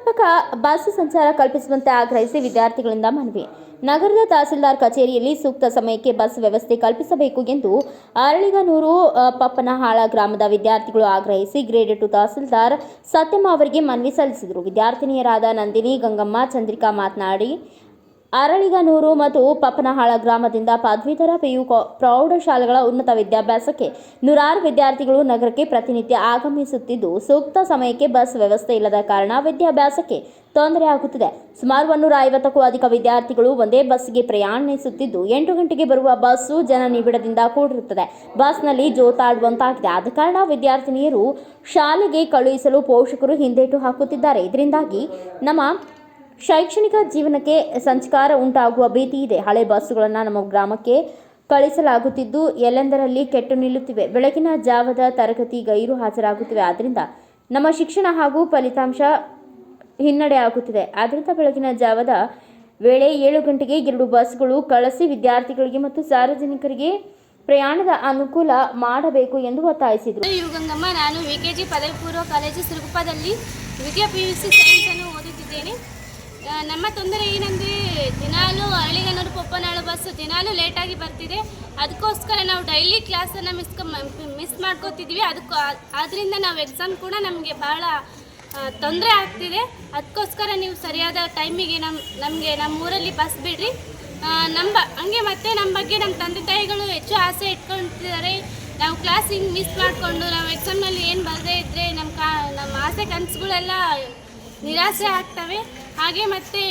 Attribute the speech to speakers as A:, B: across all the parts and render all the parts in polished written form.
A: ಸಮರ್ಪಕ ಬಸ್ ಸಂಚಾರ ಕಲ್ಪಿಸುವಂತೆ ಆಗ್ರಹಿಸಿ ವಿದ್ಯಾರ್ಥಿಗಳಿಂದ ಮನವಿ. ನಗರದ ತಹಸೀಲ್ದಾರ್ ಕಚೇರಿಯಲ್ಲಿ ಸೂಕ್ತ ಸಮಯಕ್ಕೆ ಬಸ್ ವ್ಯವಸ್ಥೆ ಕಲ್ಪಿಸಬೇಕು ಎಂದು ಅರಳಿಗನೂರು ಪಪ್ಪನಹಾಳ ಗ್ರಾಮದ ವಿದ್ಯಾರ್ಥಿಗಳು ಆಗ್ರಹಿಸಿ ಗ್ರೇಡ್ 2 ತಹಸೀಲ್ದಾರ್ ಸತ್ಯಮ್ಮ ಅವರಿಗೆ ಮನವಿ ಸಲ್ಲಿಸಿದರು. ವಿದ್ಯಾರ್ಥಿನಿಯರಾದ ನಂದಿನಿ, ಗಂಗಮ್ಮ, ಚಂದ್ರಿಕಾ ಮಾತನಾಡಿ, ಅರಳಿಗನೂರು ಮತ್ತು ಪಪ್ಪನಹಾಳ ಗ್ರಾಮದಿಂದ ಪದವೀಧರ PU ಪ್ರೌಢಶಾಲೆಗಳ ಉನ್ನತ ವಿದ್ಯಾಭ್ಯಾಸಕ್ಕೆ ನೂರಾರು ವಿದ್ಯಾರ್ಥಿಗಳು ನಗರಕ್ಕೆ ಪ್ರತಿನಿತ್ಯ ಆಗಮಿಸುತ್ತಿದ್ದು, ಸೂಕ್ತ ಸಮಯಕ್ಕೆ ಬಸ್ ವ್ಯವಸ್ಥೆ ಇಲ್ಲದ ಕಾರಣ ವಿದ್ಯಾಭ್ಯಾಸಕ್ಕೆ ತೊಂದರೆಯಾಗುತ್ತಿದೆ. ಸುಮಾರು 150ಕ್ಕೂ ಅಧಿಕ ವಿದ್ಯಾರ್ಥಿಗಳು ಒಂದೇ ಬಸ್ಗೆ ಪ್ರಯಾಣಿಸುತ್ತಿದ್ದು, 8 ಗಂಟೆಗೆ ಬರುವ ಬಸ್ಸು ಜನನಿಬಿಡದಿಂದ ಕೂಡಿರುತ್ತದೆ. ಬಸ್ನಲ್ಲಿ ಜೋತಾಡುವಂತಾಗಿದೆ. ಆದ ಕಾರಣ ವಿದ್ಯಾರ್ಥಿನಿಯರು ಶಾಲೆಗೆ ಕಳುಹಿಸಲು ಪೋಷಕರು ಹಿಂದೇಟು ಹಾಕುತ್ತಿದ್ದಾರೆ. ಇದರಿಂದಾಗಿ ನಮ್ಮ ಶೈಕ್ಷಣಿಕ ಜೀವನಕ್ಕೆ ಸಂಚಕಾರ ಉಂಟಾಗುವ ಭೀತಿ ಇದೆ. ಹಳೆ ಬಸ್ಸುಗಳನ್ನು ನಮ್ಮ ಗ್ರಾಮಕ್ಕೆ ಕಳಿಸಲಾಗುತ್ತಿದ್ದು, ಎಲ್ಲೆಂದರಲ್ಲಿ ಕೆಟ್ಟು ನಿಲ್ಲುತ್ತಿವೆ. ಬೆಳಗಿನ ಜಾವದ ತರಗತಿ ಗೈರು ಹಾಜರಾಗುತ್ತಿವೆ. ಆದ್ದರಿಂದ ನಮ್ಮ ಶಿಕ್ಷಣ ಹಾಗೂ ಫಲಿತಾಂಶ ಹಿನ್ನಡೆ ಆಗುತ್ತಿದೆ. ಆದ್ದರಿಂದ ಬೆಳಗಿನ ಜಾವದ ವೇಳೆ 7 ಗಂಟೆಗೆ 2 ಬಸ್ಗಳು ಕಳಿಸಿ ವಿದ್ಯಾರ್ಥಿಗಳಿಗೆ ಮತ್ತು ಸಾರ್ವಜನಿಕರಿಗೆ ಪ್ರಯಾಣದ ಅನುಕೂಲ ಮಾಡಬೇಕು ಎಂದು ಒತ್ತಾಯಿಸಿದರು.
B: ಗಂಗಮ್ಮ, ನಾನು VKG ಪದವಿ ಪೂರ್ವ ಕಾಲೇಜು ಸಿರುಗುಪ್ಪದಲ್ಲಿ ದ್ವಿತೀಯ PUC ಸೈನ್ಸ್ ಅನ್ನು ಓದುತ್ತಿದ್ದೇನೆ. ನಮ್ಮ ತೊಂದರೆ ಏನಂದರೆ, ದಿನಾಲೂ ಅರಳಿಗನೂರು ಪಪ್ಪನಹಾಳ ಬಸ್ಸು ದಿನಾಲೂ ಲೇಟಾಗಿ ಬರ್ತಿದೆ. ಅದಕ್ಕೋಸ್ಕರ ನಾವು ಡೈಲಿ ಕ್ಲಾಸನ್ನು ಮಿಸ್ ಮಾಡ್ಕೋತಿದ್ವಿ. ಆದ್ದರಿಂದ ನಾವು ಎಕ್ಸಾಮ್ ಕೂಡ ನಮಗೆ ಭಾಳ ತೊಂದರೆ ಆಗ್ತಿದೆ. ಅದಕ್ಕೋಸ್ಕರ ನೀವು ಸರಿಯಾದ ಟೈಮಿಗೆ ನಮಗೆ ನಮ್ಮ ಊರಲ್ಲಿ ಬಸ್ ಬಿಡ್ರಿ. ಹಂಗೆ ಮತ್ತೆ ನಮ್ಮ ಬಗ್ಗೆ ನಮ್ಮ ತಂದೆ ತಾಯಿಗಳು ಹೆಚ್ಚು ಆಸೆ ಇಟ್ಕೊಳ್ತಿದ್ದಾರೆ. ನಾವು ಕ್ಲಾಸ್ ಹಿಂಗೆ ಮಿಸ್ ಮಾಡಿಕೊಂಡು ನಾವು ಎಕ್ಸಾಮ್ನಲ್ಲಿ ಏನು ಬರದೇ ಇದ್ದರೆ ನಮ್ಮ ಆಸೆ ಕನಸುಗಳೆಲ್ಲ ನಿರಾಸೆ ಆಗ್ತವೆ. ಹಾಗೆ ಮತ್ತು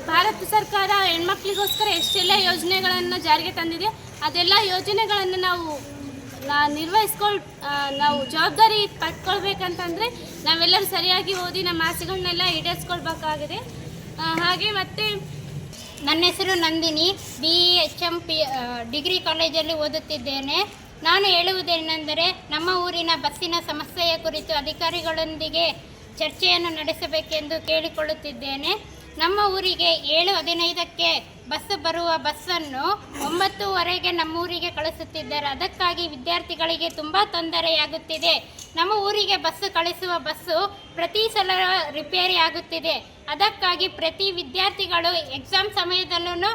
B: ಭಾರತ ಸರ್ಕಾರ ಹೆಣ್ಮಕ್ಳಿಗೋಸ್ಕರ ಎಷ್ಟೆಲ್ಲ ಯೋಜನೆಗಳನ್ನು ಜಾರಿಗೆ ತಂದಿದೆ. ಅದೆಲ್ಲ ಯೋಜನೆಗಳನ್ನು ನಾವು ನಾವು ಜವಾಬ್ದಾರಿ ಪಡ್ಕೊಳ್ಬೇಕಂತಂದರೆ ನಾವೆಲ್ಲರೂ ಸರಿಯಾಗಿ ಓದಿ ನಮ್ಮ ಆಸೆಗಳನ್ನೆಲ್ಲ ಈಡೇರಿಸ್ಕೊಳ್ಬೇಕಾಗಿದೆ. ಹಾಗೆ ಮತ್ತು
C: ನನ್ನ ಹೆಸರು ನಂದಿನಿ, BHM ಡಿಗ್ರಿ ಕಾಲೇಜಲ್ಲಿ ಓದುತ್ತಿದ್ದೇನೆ. ನಾನು ಹೇಳುವುದೇನೆಂದರೆ, ನಮ್ಮ ಊರಿನ ಬಸ್ಸಿನ ಸಮಸ್ಯೆಯ ಕುರಿತು ಅಧಿಕಾರಿಗಳೊಂದಿಗೆ ಚರ್ಚೆಯನ್ನು ನಡೆಸಬೇಕೆಂದು ಕೇಳಿಕೊಳ್ಳುತ್ತಿದ್ದೇನೆ. ನಮ್ಮ ಊರಿಗೆ 7:15ಕ್ಕೆ ಬಸ್ ಬರುವ ಬಸ್ಸನ್ನು 9:15ಗೆ ನಮ್ಮೂರಿಗೆ ಕಳಿಸುತ್ತಿದ್ದಾರೆ. ಅದಕ್ಕಾಗಿ ವಿದ್ಯಾರ್ಥಿಗಳಿಗೆ ತುಂಬ ತೊಂದರೆಯಾಗುತ್ತಿದೆ. ನಮ್ಮ ಊರಿಗೆ ಬಸ್ಸು ಕಳಿಸುವ ಬಸ್ಸು ಪ್ರತಿ ಸಲ ರಿಪೇರಿ ಆಗುತ್ತಿದೆ. ಅದಕ್ಕಾಗಿ ಪ್ರತಿ ವಿದ್ಯಾರ್ಥಿಗಳು ಎಕ್ಸಾಮ್ ಸಮಯದಲ್ಲೂ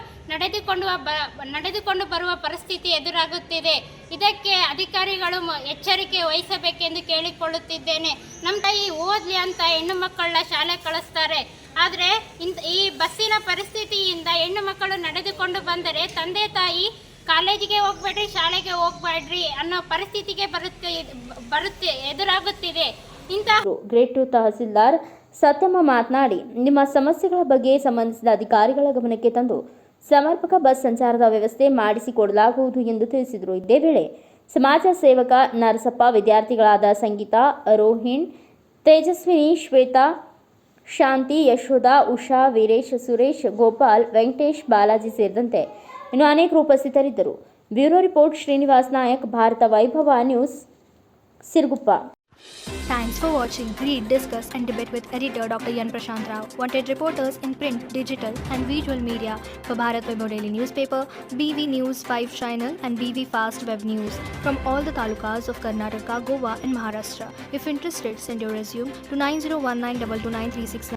C: ನಡೆದುಕೊಂಡು ಬರುವ ಪರಿಸ್ಥಿತಿ ಎದುರಾಗುತ್ತಿದೆ. ಇದಕ್ಕೆ ಅಧಿಕಾರಿಗಳು ಎಚ್ಚರಿಕೆ ವಹಿಸಬೇಕೆಂದು ಕೇಳಿಕೊಳ್ಳುತ್ತಿದ್ದೇನೆ. ನಮ್ಮ ತಾಯಿ ಓದಲಿ ಅಂತ ಹೆಣ್ಣು ಮಕ್ಕಳನ್ನ ಶಾಲೆ ಕಳಿಸ್ತಾರೆ. ಆದರೆ ಈ ಬಸ್ಸಿನ ಪರಿಸ್ಥಿತಿಯಿಂದ ಹೆಣ್ಣು ಮಕ್ಕಳು ನಡೆದುಕೊಂಡು ಬಂದರೆ ತಂದೆ ತಾಯಿ ಕಾಲೇಜಿಗೆ ಹೋಗ್ಬೇಡ್ರಿ, ಶಾಲೆಗೆ ಹೋಗ್ಬೇಡ್ರಿ ಅನ್ನೋ ಪರಿಸ್ಥಿತಿಗೆ ಎದುರಾಗುತ್ತಿದೆ.
A: ಗ್ರೇಡ್ 2 ತಹಸೀಲ್ದಾರ್ ಸತ್ಯಮ್ಮ ಮಾತನಾಡಿ, ನಿಮ್ಮ ಸಮಸ್ಯೆಗಳ ಬಗ್ಗೆ ಸಂಬಂಧಿಸಿದ ಅಧಿಕಾರಿಗಳ ಗಮನಕ್ಕೆ ತಂದು ಸಮರ್ಪಕ ಬಸ್ ಸಂಚಾರದ ವ್ಯವಸ್ಥೆ ಮಾಡಿಸಿಕೊಡಲಾಗುವುದು ಎಂದು ತಿಳಿಸಿದರು. ಇದೇ ವೇಳೆ ಸಮಾಜ ಸೇವಕ ನರಸಪ್ಪ, ವಿದ್ಯಾರ್ಥಿಗಳಾದ ಸಂಗೀತಾ, ರೋಹಿಣ್, ತೇಜಸ್ವಿನಿ, ಶ್ವೇತಾ, ಶಾಂತಿ, ಯಶೋಧ, ಉಷಾ, ವೀರೇಶ್, ಸುರೇಶ್, ಗೋಪಾಲ್, ವೆಂಕಟೇಶ್, ಬಾಲಾಜಿ ಸೇರಿದಂತೆ ಇನ್ನು ಅನೇಕರು ಉಪಸ್ಥಿತರಿದ್ದರು. ಬ್ಯೂರೋ ರಿಪೋರ್ಟ್ ಶ್ರೀನಿವಾಸ್ ನಾಯಕ್, ಭಾರತ ವೈಭವ news, Siruguppa.
D: Thanks for watching. Read, discuss and debate with editor Dr. Yan Prashant Rao. Wanted reporters in print, digital and visual media for Bharat Vaibhav Daily Newspaper, BV News 5 Channel and BV Fast Web News from all the talukas of Karnataka, Goa and Maharashtra. If interested, send your resume to 9019229369.